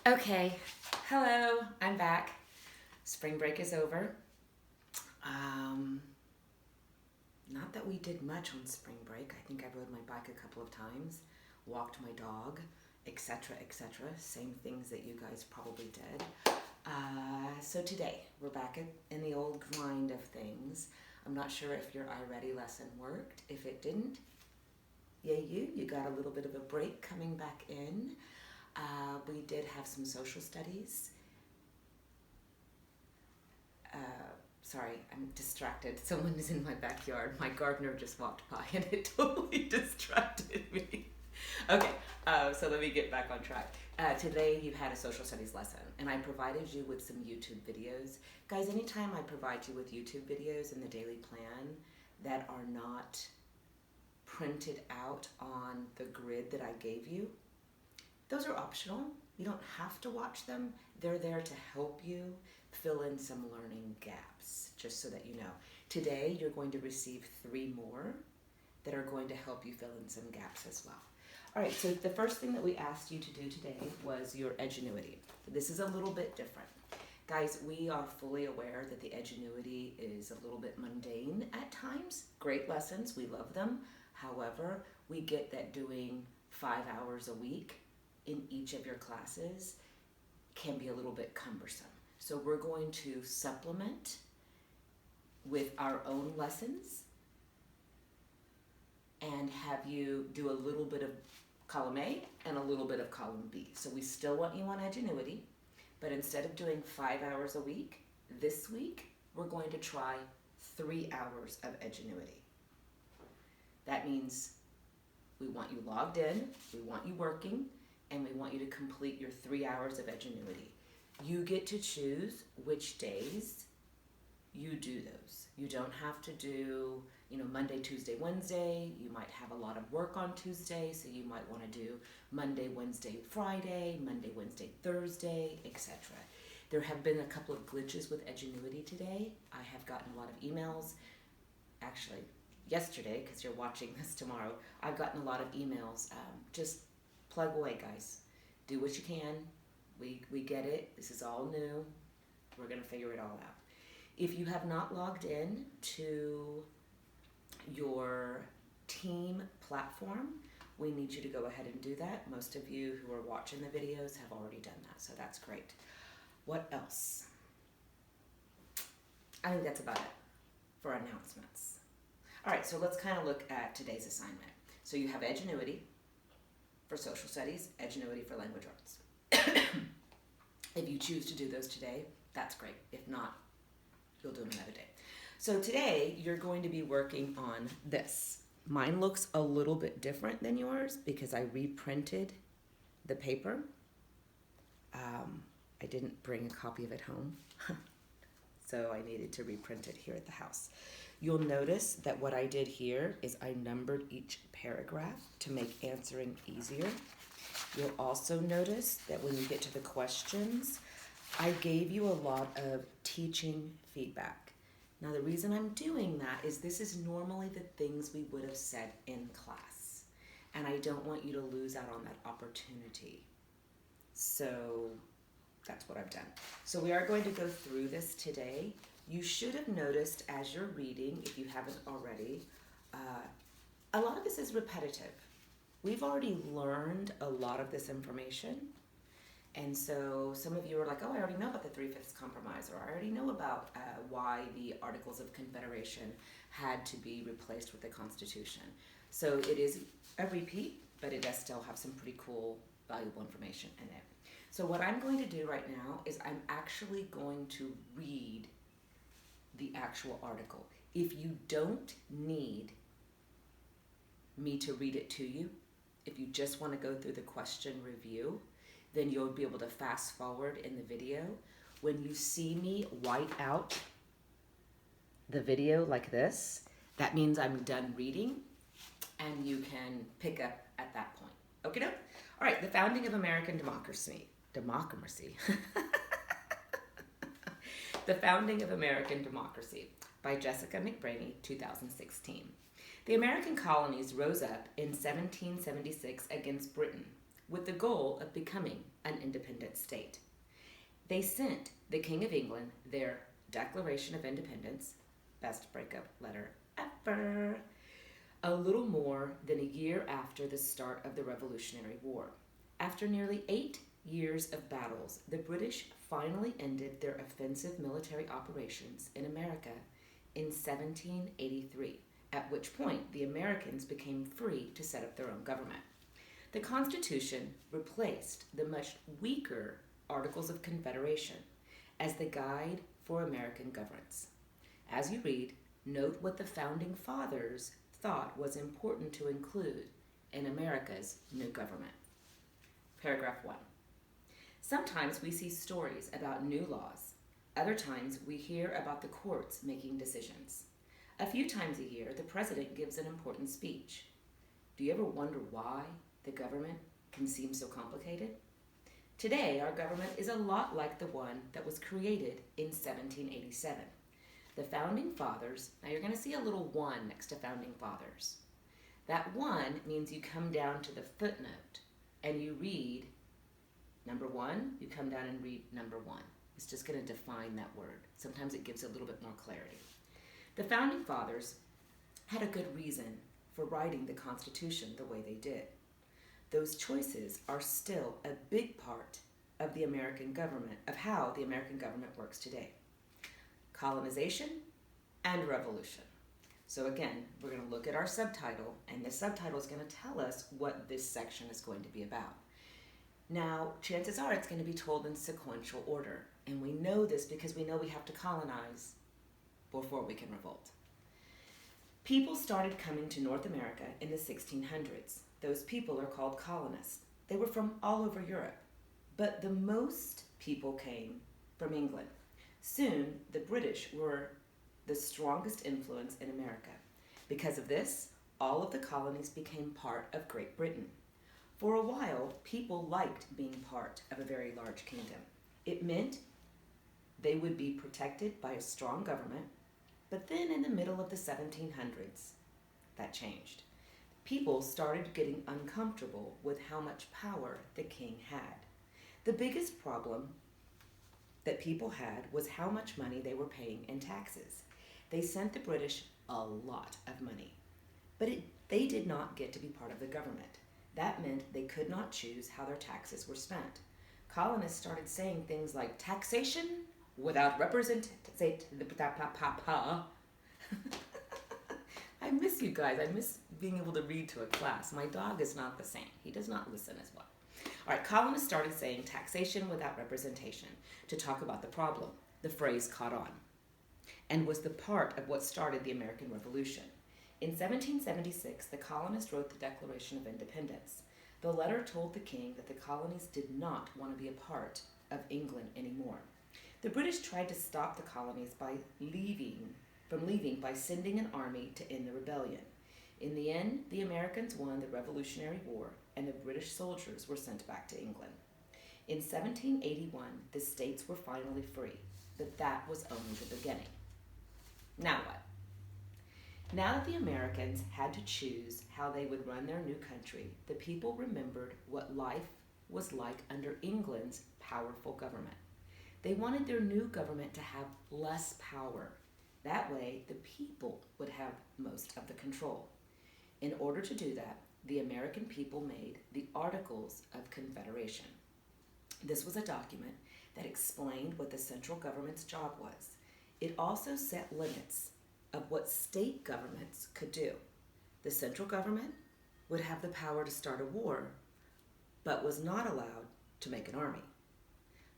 Okay, hello, I'm back. Spring break is over. Um, Not that we did much on spring break. I think I rode my bike a couple of times, walked my dog, etc., etc. Same things that you guys probably did. So today, we're back in the old grind of things. I'm not sure if your iReady lesson worked. If it didn't, yay you got a little bit of a break coming back in. We did have some social studies. Uh, Sorry, I'm distracted. Someone is in my backyard. My gardener just walked by and it totally distracted me. Okay, so let me get back on track. Today you had a social studies lesson and I provided you with some YouTube videos. Guys, anytime I provide you with YouTube videos in the daily plan that are not printed out on the grid that I gave you, those are optional. You don't have to watch them. They're there to help you fill in some learning gaps, just so that you know. Today, you're going to receive 3 more that are going to help you fill in some gaps as well. All right, so the first thing that we asked you to do today was your Edgenuity. This is a little bit different. Guys, we are fully aware that the Edgenuity is a little bit mundane at times. Great lessons, we love them. However, we get that doing 5 hours a week in each of your classes can be a little bit cumbersome. So we're going to supplement with our own lessons and have you do a little bit of column A and a little bit of column B. So we still want you on Edgenuity, but instead of doing 5 hours a week, this week we're going to try 3 hours of Edgenuity. That means we want you logged in, we want you working, and we want you to complete your 3 hours of Edgenuity. You get to choose which days you do those. You don't have to do, Monday, Tuesday, Wednesday. You might have a lot of work on Tuesday, so you might want to do Monday, Wednesday, Friday, Monday, Wednesday, Thursday, etc. There have been a couple of glitches with Edgenuity today. I have gotten a lot of emails. Actually, yesterday, because you're watching this tomorrow, I've gotten a lot of emails. Just plug away, guys. Do what you can. We get it. This is all new. We're going to figure it all out. If you have not logged in to your team platform, we need you to go ahead and do that. Most of you who are watching the videos have already done that, so that's great. What else? I think that's about it for announcements. All right, so let's kind of look at today's assignment. So you have Edgenuity for social studies, Edgenuity for language arts. If you choose to do those today, that's great. If not, you'll do them another day. So today, you're going to be working on this. Mine looks a little bit different than yours because I reprinted the paper. I didn't bring a copy of it home, so I needed to reprint it here at the house. You'll notice that what I did here is I numbered each paragraph to make answering easier. You'll also notice that when you get to the questions, I gave you a lot of teaching feedback. Now, the reason I'm doing that is this is normally the things we would have said in class, and I don't want you to lose out on that opportunity. So that's what I've done. So we are going to go through this today. You should have noticed as you're reading, if you haven't already, a lot of this is repetitive. We've already learned a lot of this information. And so some of you are like, oh, I already know about the 3/5 compromise, or I already know about why the Articles of Confederation had to be replaced with the Constitution. So it is a repeat, but it does still have some pretty cool, valuable information in it. So what I'm going to do right now is I'm actually going to read the actual article. If you don't need me to read it to you, if you just want to go through the question review, then you'll be able to fast forward in the video. When you see me white out the video like this, that means I'm done reading and you can pick up at that point. Okay, no? All right, the founding of American democracy. The Founding of American Democracy by Jessica McBraney, 2016. The American colonies rose up in 1776 against Britain. with the goal of becoming an independent state. They sent the King of England their Declaration of Independence, best breakup letter ever, a little more than a year after the start of the Revolutionary War. After nearly 8 years of battles, the British finally ended their offensive military operations in America in 1783, at which point the Americans became free to set up their own government. The Constitution replaced the much weaker Articles of Confederation as the guide for American governance. As you read, note what the Founding Fathers thought was important to include in America's new government. Paragraph 1. Sometimes we see stories about new laws. Other times we hear about the courts making decisions. A few times a year, the president gives an important speech. Do you ever wonder why the government can seem so complicated? Today, our government is a lot like the one that was created in 1787. The Founding Fathers, now you're going to see a little 1 next to Founding Fathers. That 1 means you come down to the footnote and you read number 1, you come down and read number 1. It's just going to define that word. Sometimes it gives a little bit more clarity. The Founding Fathers had a good reason for writing the Constitution the way they did. Those choices are still a big part of the American government, of how the American government works today. Colonization and revolution. So again, we're going to look at our subtitle, and the subtitle is going to tell us what this section is going to be about. Now, chances are it's going to be told in sequential order, and we know this because we know we have to colonize before we can revolt. People started coming to North America in the 1600s. Those people are called colonists. They were from all over Europe, but the most people came from England. Soon, the British were the strongest influence in America. Because of this, all of the colonies became part of Great Britain. For a while, people liked being part of a very large kingdom. It meant they would be protected by a strong government, but then in the middle of the 1700s, that changed. People started getting uncomfortable with how much power the king had. The biggest problem that people had was how much money they were paying in taxes. They sent the British a lot of money, but they did not get to be part of the government. That meant they could not choose how their taxes were spent. Colonists started saying things like taxation without representation. I miss you guys. I miss being able to read to a class. My dog is not the same. He does not listen as well. All right, colonists started saying taxation without representation to talk about the problem. The phrase caught on and was the part of what started the American Revolution. In 1776, the colonists wrote the Declaration of Independence. The letter told the king that the colonies did not want to be a part of England anymore. The British tried to stop the colonies from leaving by sending an army to end the rebellion. In the end, the Americans won the Revolutionary War, and the British soldiers were sent back to England. In 1781, the states were finally free, but that was only the beginning. Now what? Now that the Americans had to choose how they would run their new country, the people remembered what life was like under England's powerful government. They wanted their new government to have less power. That way, the people would have most of the control. In order to do that, the American people made the Articles of Confederation. This was a document that explained what the central government's job was. It also set limits of what state governments could do. The central government would have the power to start a war, but was not allowed to make an army.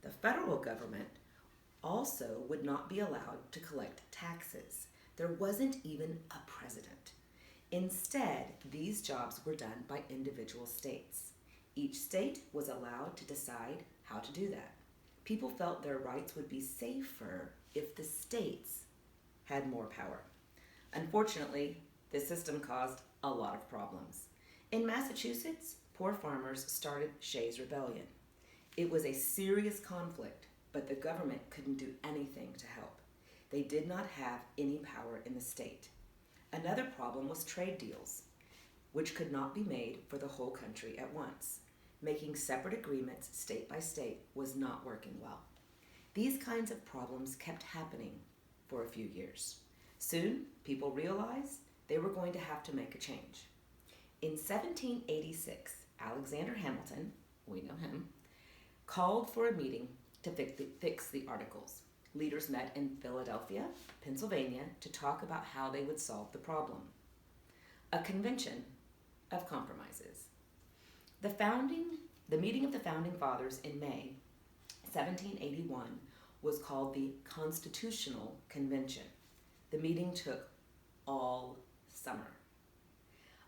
The federal government also would not be allowed to collect taxes. There wasn't even a president. Instead, these jobs were done by individual states. Each state was allowed to decide how to do that. People felt their rights would be safer if the states had more power. Unfortunately, this system caused a lot of problems. In Massachusetts, poor farmers started Shays' Rebellion. It was a serious conflict, but the government couldn't do anything to help. They did not have any power in the state. Another problem was trade deals, which could not be made for the whole country at once. making separate agreements state by state was not working well. These kinds of problems kept happening for a few years. Soon, people realized they were going to have to make a change. In 1786, Alexander Hamilton, we know him, called for a meeting to fix the Articles. Leaders met in Philadelphia, Pennsylvania, to talk about how they would solve the problem. A convention of compromises. The meeting of the Founding Fathers in May 1781 was called the Constitutional Convention. The meeting took all summer.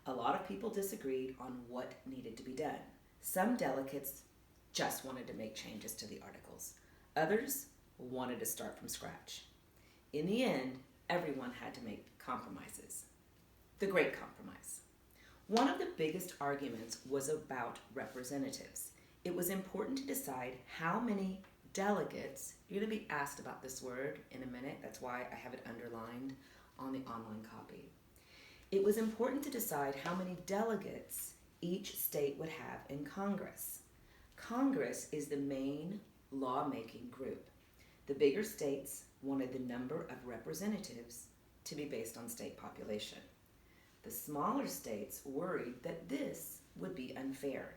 A lot of people disagreed on what needed to be done. Some delegates just wanted to make changes to the Articles. Others wanted to start from scratch. In the end, everyone had to make compromises. The Great Compromise. One of the biggest arguments was about representatives. It was important to decide how many delegates, you're going to be asked about this word in a minute, that's why I have it underlined on the online copy. It was important to decide how many delegates each state would have in Congress. Congress is the main lawmaking group. The bigger states wanted the number of representatives to be based on state population. The smaller states worried that this would be unfair.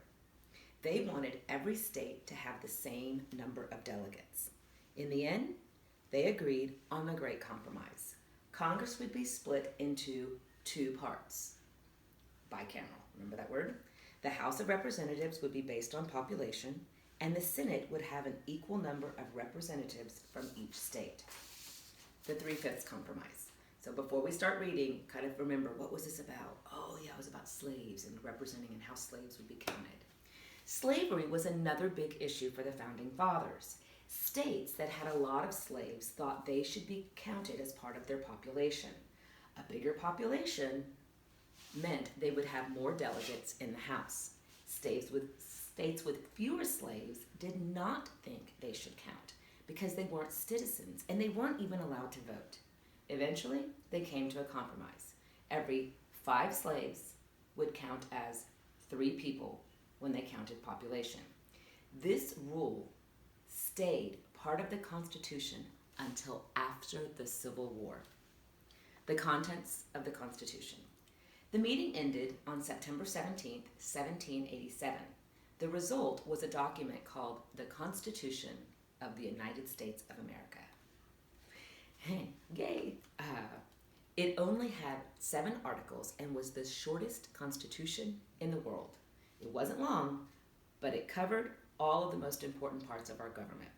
They wanted every state to have the same number of delegates. In the end, they agreed on the Great Compromise. Congress would be split into two parts. Bicameral, remember that word? The House of Representatives would be based on population, and the Senate would have an equal number of representatives from each state. The 3/5 Compromise. So before we start reading, kind of remember, what was this about? Oh yeah, it was about slaves and representing and how slaves would be counted. Slavery was another big issue for the Founding Fathers. States that had a lot of slaves thought they should be counted as part of their population. A bigger population meant they would have more delegates in the House. States with fewer slaves did not think they should count because they weren't citizens and they weren't even allowed to vote. Eventually, they came to a compromise. Every 5 slaves would count as 3 people when they counted population. This rule stayed part of the Constitution until after the Civil War. The contents of the Constitution. The meeting ended on September 17, 1787. The result was a document called the Constitution of the United States of America. Yay! It only had 7 articles and was the shortest constitution in the world. It wasn't long, but it covered all of the most important parts of our government.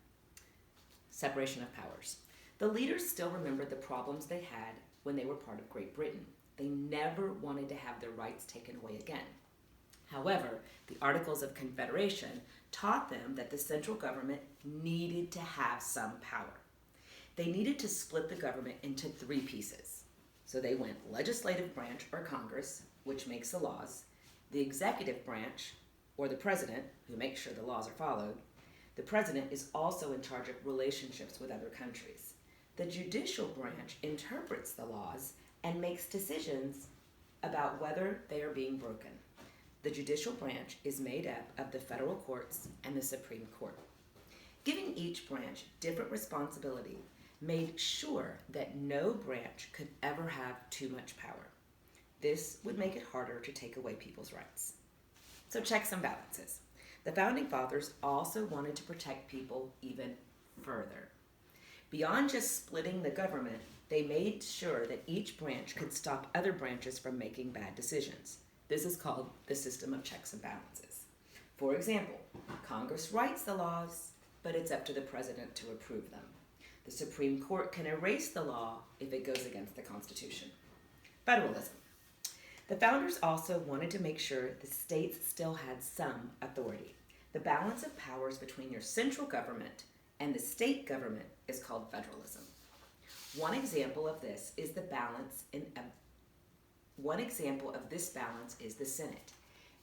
Separation of powers. The leaders still remembered the problems they had when they were part of Great Britain. They never wanted to have their rights taken away again. However, the Articles of Confederation taught them that the central government needed to have some power. They needed to split the government into 3 pieces. So they went legislative branch, or Congress, which makes the laws, the executive branch, or the president, who makes sure the laws are followed. The president is also in charge of relationships with other countries. The judicial branch interprets the laws and makes decisions about whether they are being broken. The judicial branch is made up of the federal courts and the Supreme Court. Giving each branch different responsibility made sure that no branch could ever have too much power. This would make it harder to take away people's rights. So checks and balances. The Founding Fathers also wanted to protect people even further. Beyond just splitting the government, they made sure that each branch could stop other branches from making bad decisions. This is called the system of checks and balances. For example, Congress writes the laws, but it's up to the president to approve them. The Supreme Court can erase the law if it goes against the Constitution. Federalism. The founders also wanted to make sure the states still had some authority. The balance of powers between your central government and the state government is called federalism. One example of this is the balance is the Senate.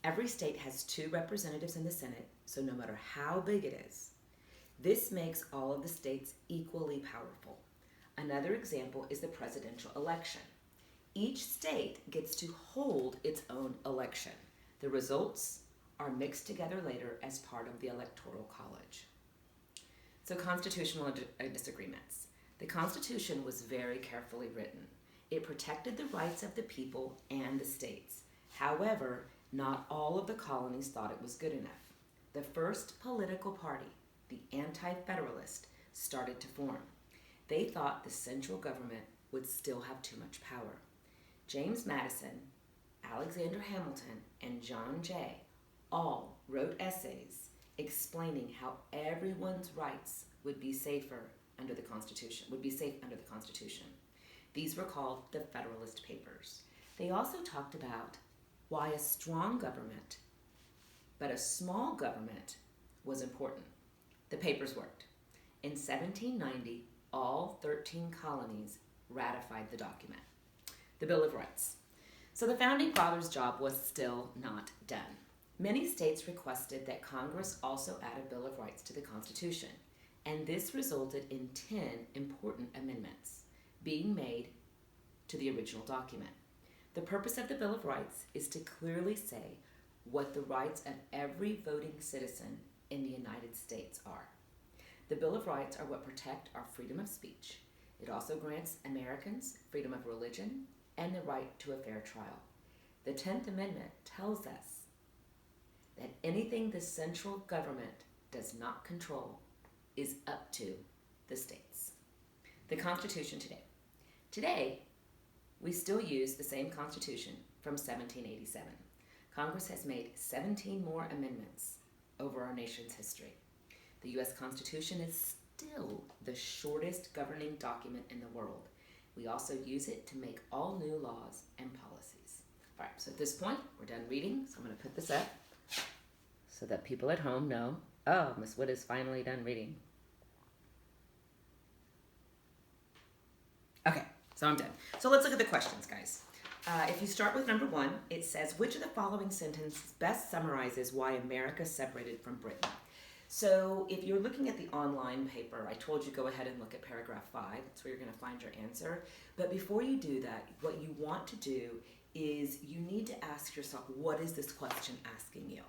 Every state has 2 representatives in the Senate, so no matter how big it is, this makes all of the states equally powerful. Another example is the presidential election. Each state gets to hold its own election. The results are mixed together later as part of the Electoral College. So constitutional disagreements. The Constitution was very carefully written. It protected the rights of the people and the states. However, not all of the colonies thought it was good enough. The first political party, the Anti-Federalist, started to form. They thought the central government would still have too much power. James Madison, Alexander Hamilton, and John Jay all wrote essays explaining how everyone's rights would be safer under the Constitution, would be safe under the Constitution. These were called the Federalist Papers. They also talked about why a strong government, but a small government, was important. The papers worked. In 1790, all 13 colonies ratified the document, the Bill of Rights. So the Founding Fathers' job was still not done. Many states requested that Congress also add a Bill of Rights to the Constitution, and this resulted in 10 important amendments being made to the original document. The purpose of the Bill of Rights is to clearly say what the rights of every voting citizen in the United States are. The Bill of Rights are what protect our freedom of speech. It also grants Americans freedom of religion and the right to a fair trial. The 10th Amendment tells us that anything the central government does not control is up to the states. The Constitution today. Today, we still use the same Constitution from 1787. Congress has made 17 more amendments over our nation's history. The U.S. Constitution is still the shortest governing document in the world. We also use it to make all new laws and policies. All right, so at this point, we're done reading, so I'm going to put this up so that people at home know, oh, Miss Wood is finally done reading. Okay, so I'm done. So let's look at the questions, guys. If you start with number 1, it says, which of the following sentences best summarizes why America separated from Britain? So if you're looking at the online paper, I told you go ahead and look at paragraph 5. That's where you're going to find your answer. But before you do that, what you want to do is you need to ask yourself, what is this question asking you?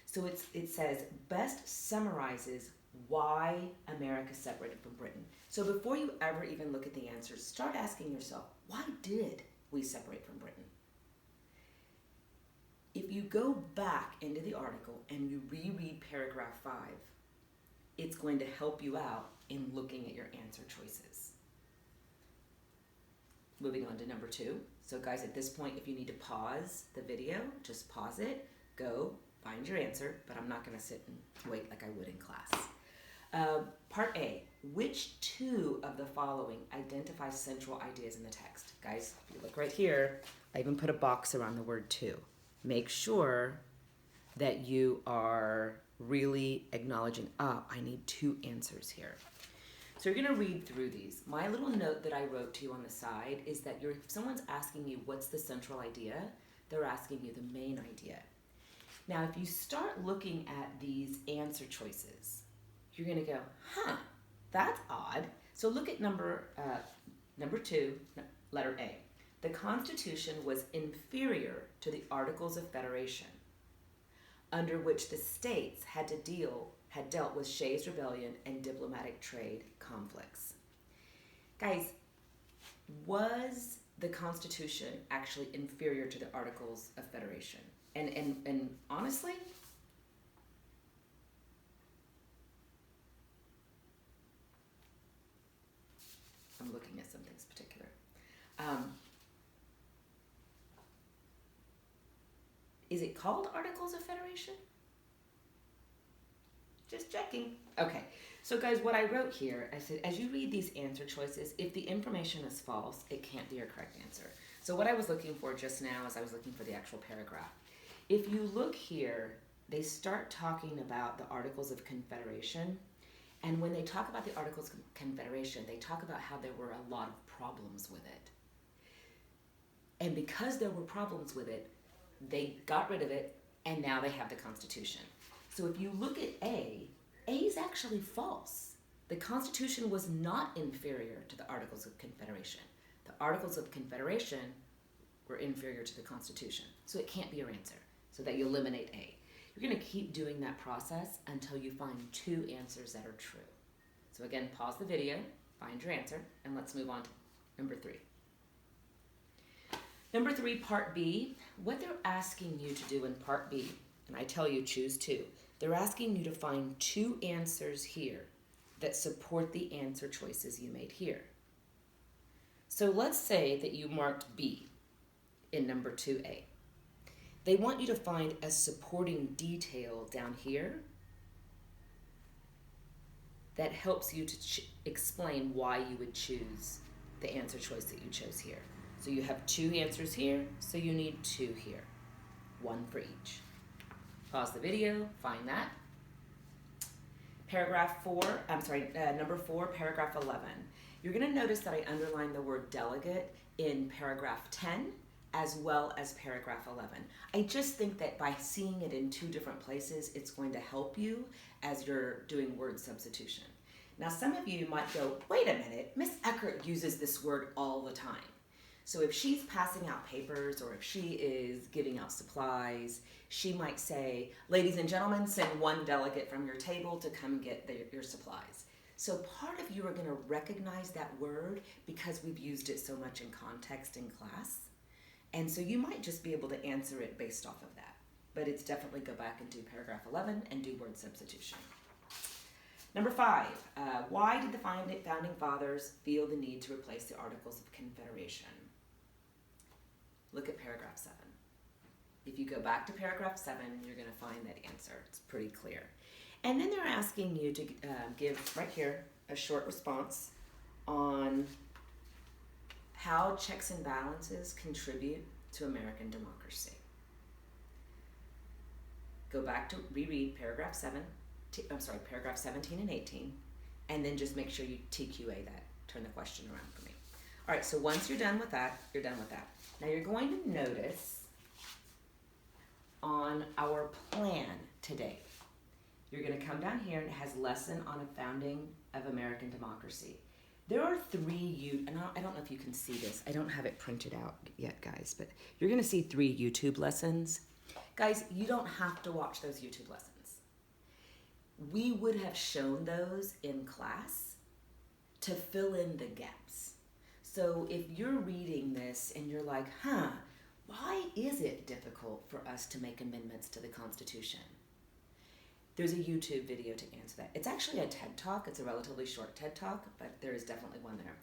So it says, best summarizes why America separated from Britain. So before you ever even look at the answers, start asking yourself, why did we separate from Britain? If you go back into the article and you reread paragraph 5, it's going to help you out in looking at your answer choices. Moving on to number 2. So guys, at this point, if you need to pause the video, just pause it, go find your answer, but I'm not going to sit and wait like I would in class. Part A, which 2 of the following identify central ideas in the text? Guys, if you look right here, I even put a box around the word to. Make sure that you are really acknowledging, I need 2 answers here. So you're going to read through these. My little note that I wrote to you on the side is that if someone's asking you what's the central idea, they're asking you the main idea. Now, if you start looking at these answer choices, you're going to go, that's odd. So look at number 2, letter A. The Constitution was inferior to the Articles of Federation, under which the states had dealt with Shays' Rebellion and diplomatic trade conflicts. Guys, was the Constitution actually inferior to the Articles of Federation? And honestly, I'm looking at some things particular. Is it called Articles of Federation? Just checking. Okay, so guys, what I wrote here, I said, as you read these answer choices, if the information is false, it can't be your correct answer. So what I was looking for just now is I was looking for the actual paragraph. If you look here, they start talking about the Articles of Confederation. And when they talk about the Articles of Confederation, they talk about how there were a lot of problems with it. And because there were problems with it, they got rid of it, and now they have the Constitution. So if you look at A is actually false. The Constitution was not inferior to the Articles of Confederation. The Articles of Confederation were inferior to the Constitution. So it can't be your answer. So that you eliminate A. You're going to keep doing that process until you find 2 answers that are true. So again, pause the video, find your answer, and let's move on to number 3. Number 3, part B, what they're asking you to do in part B, and I tell you choose 2. They're asking you to find 2 answers here that support the answer choices you made here. So let's say that you marked B in number 2A. They want you to find a supporting detail down here that helps you to explain why you would choose the answer choice that you chose here. So you have 2 answers here, so you need 2 here, 1 for each. Pause the video, find that. Number 4, paragraph 11. You're going to notice that I underlined the word delegate in paragraph 10 as well as paragraph 11. I just think that by seeing it in 2 different places, it's going to help you as you're doing word substitution. Now, some of you might go, wait a minute, Miss Eckert uses this word all the time. So if she's passing out papers or if she is giving out supplies, she might say, ladies and gentlemen, send 1 delegate from your table to come get your supplies. So part of you are going to recognize that word because we've used it so much in context in class. And so you might just be able to answer it based off of that. But it's definitely go back and do paragraph 11 and do word substitution. Number 5, why did the Founding Fathers feel the need to replace the Articles of Confederation? Look at paragraph 7. If you go back to paragraph 7, you're going to find that answer. It's pretty clear. And then they're asking you to give, right here, a short response on how checks and balances contribute to American democracy. Go back to reread paragraph 17 and 18, and then just make sure you TQA that. Turn the question around for me. All right, so once you're done with that, you're done with that. Now you're going to notice on our plan today, you're going to come down here and it has lesson on a founding of American democracy. There are 3 and I don't know if you can see this. I don't have it printed out yet, guys, but you're going to see 3 YouTube lessons. Guys, you don't have to watch those YouTube lessons. We would have shown those in class to fill in the gaps. So if you're reading this and you're like, why is it difficult for us to make amendments to the Constitution? There's a YouTube video to answer that. It's actually a TED Talk. It's a relatively short TED Talk, but there is definitely one there.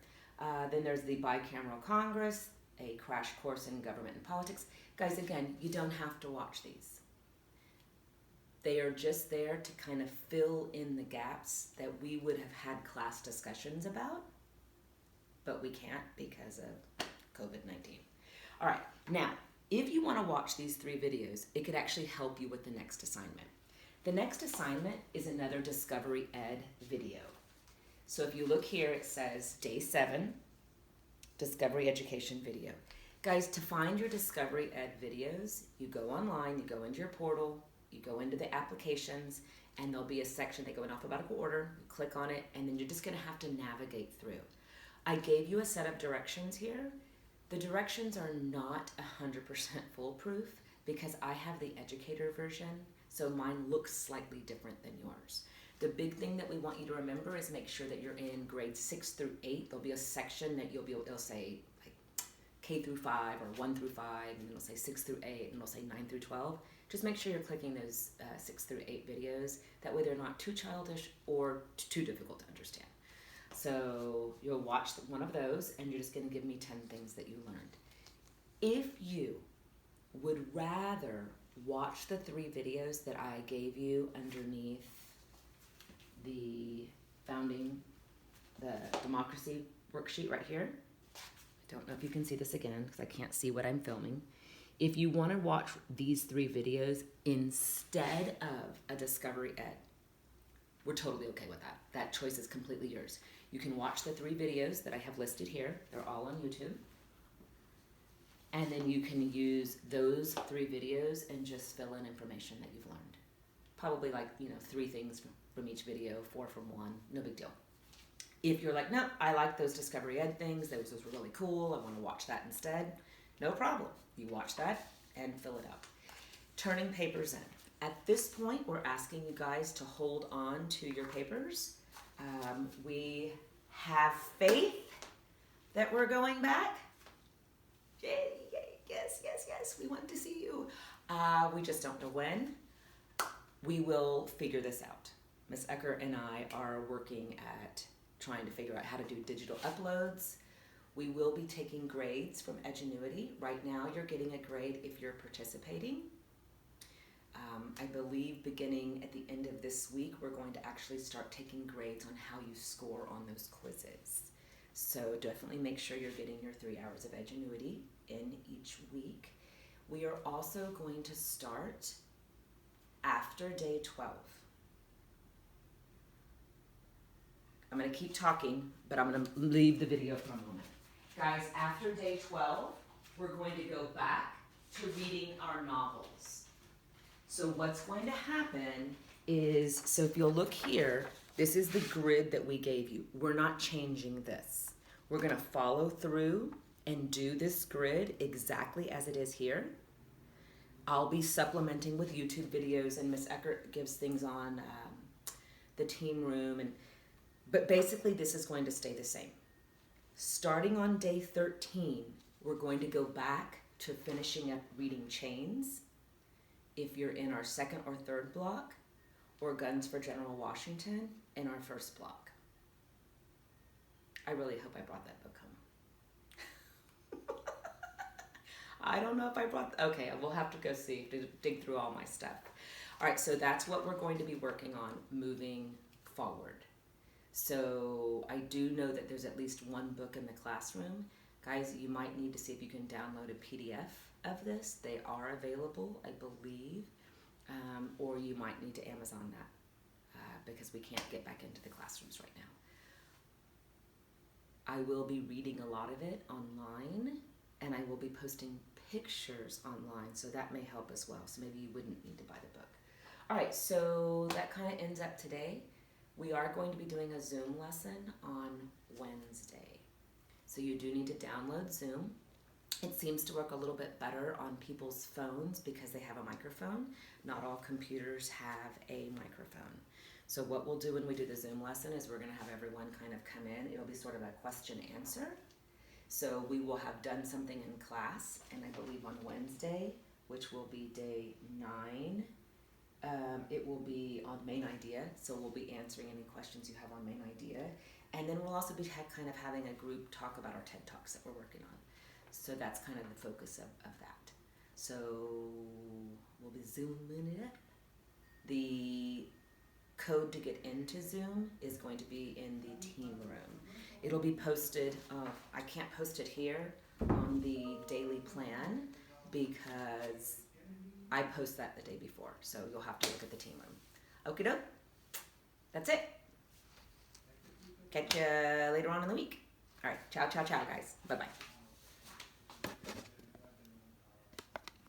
Then there's the Bicameral Congress, a crash course in government and politics. Guys, again, you don't have to watch these. They are just there to kind of fill in the gaps that we would have had class discussions about, but we can't because of COVID-19. All right, now, if you want to watch these 3 videos, it could actually help you with the next assignment. The next assignment is another Discovery Ed video. So if you look here, it says Day 7, Discovery Education video. Guys, to find your Discovery Ed videos, you go online, you go into your portal, you go into the applications, and there'll be a section, they go in alphabetical order, you click on it, and then you're just going to have to navigate through. I gave you a set of directions here. The directions are not 100% foolproof because I have the educator version, so mine looks slightly different than yours. The big thing that we want you to remember is make sure that you're in grades 6 through 8. There'll be a section that it'll say like K through 5 or 1 through 5, and it'll say 6 through 8, and it'll say 9 through 12. Just make sure you're clicking those 6 through 8 videos. That way they're not too childish or too difficult to understand. So you'll watch one of those, and you're just going to give me 10 things that you learned. If you would rather watch the 3 videos that I gave you underneath the democracy worksheet right here, I don't know if you can see this again because I can't see what I'm filming. If you want to watch these 3 videos instead of a Discovery Ed, we're totally okay with that. That choice is completely yours. You can watch the 3 videos that I have listed here. They're all on YouTube. And then you can use those 3 videos and just fill in information that you've learned. Probably 3 things from each video, 4 from one, no big deal. If you're like, no, I like those Discovery Ed things, those were really cool, I want to watch that instead, no problem. You watch that and fill it out. Turning papers in. At this point, we're asking you guys to hold on to your papers. We have faith that we're going back. Yay, yay, yes, yes, yes, we want to see you. We just don't know when. We will figure this out. Ms. Ecker and I are working at trying to figure out how to do digital uploads. We will be taking grades from Edgenuity. Right now, you're getting a grade if you're participating. I believe beginning at the end of this week, we're going to actually start taking grades on how you score on those quizzes. So definitely make sure you're getting your 3 hours of Edgenuity in each week. We are also going to start after day 12. I'm going to keep talking, but I'm going to leave the video for a moment. Guys, after day 12, we're going to go back to reading our novels. So what's going to happen is, so if you'll look here, this is the grid that we gave you. We're not changing this. We're going to follow through and do this grid exactly as it is here. I'll be supplementing with YouTube videos, and Miss Eckert gives things on the team room, but basically this is going to stay the same. Starting on day 13, we're going to go back to finishing up reading Chains, if you're in our second or third block, or Guns for General Washington in our first block. I really hope I brought that book home. I don't know if I brought, okay, we'll have to go see, to dig through all my stuff. All right, so that's what we're going to be working on moving forward. So I do know that there's at least one book in the classroom. Guys, you might need to see if you can download a PDF of this. They are available, I believe, or you might need to Amazon that because we can't get back into the classrooms right now. I will be reading a lot of it online, and I will be posting pictures online, so that may help as well. So maybe you wouldn't need to buy the book. All right, so that kind of ends up today. We are going to be doing a Zoom lesson on Wednesday. So you do need to download Zoom. It seems to work a little bit better on people's phones because they have a microphone. Not all computers have a microphone. So what we'll do when we do the Zoom lesson is we're going to have everyone kind of come in. It'll be sort of a question answer. So we will have done something in class, and I believe on Wednesday, which will be day 9, it will be on Main Idea. So we'll be answering any questions you have on Main Idea. And then we'll also be kind of having a group talk about our TED Talks that we're working on. So that's kind of the focus of that. So we'll be zooming it up. The code to get into Zoom is going to be in the team room. It'll be posted, I can't post it here on the daily plan because I post that the day before. So you'll have to look at the team room. Okie doke. That's it. Catch you later on in the week. All right. Ciao, ciao, ciao, guys. Bye-bye.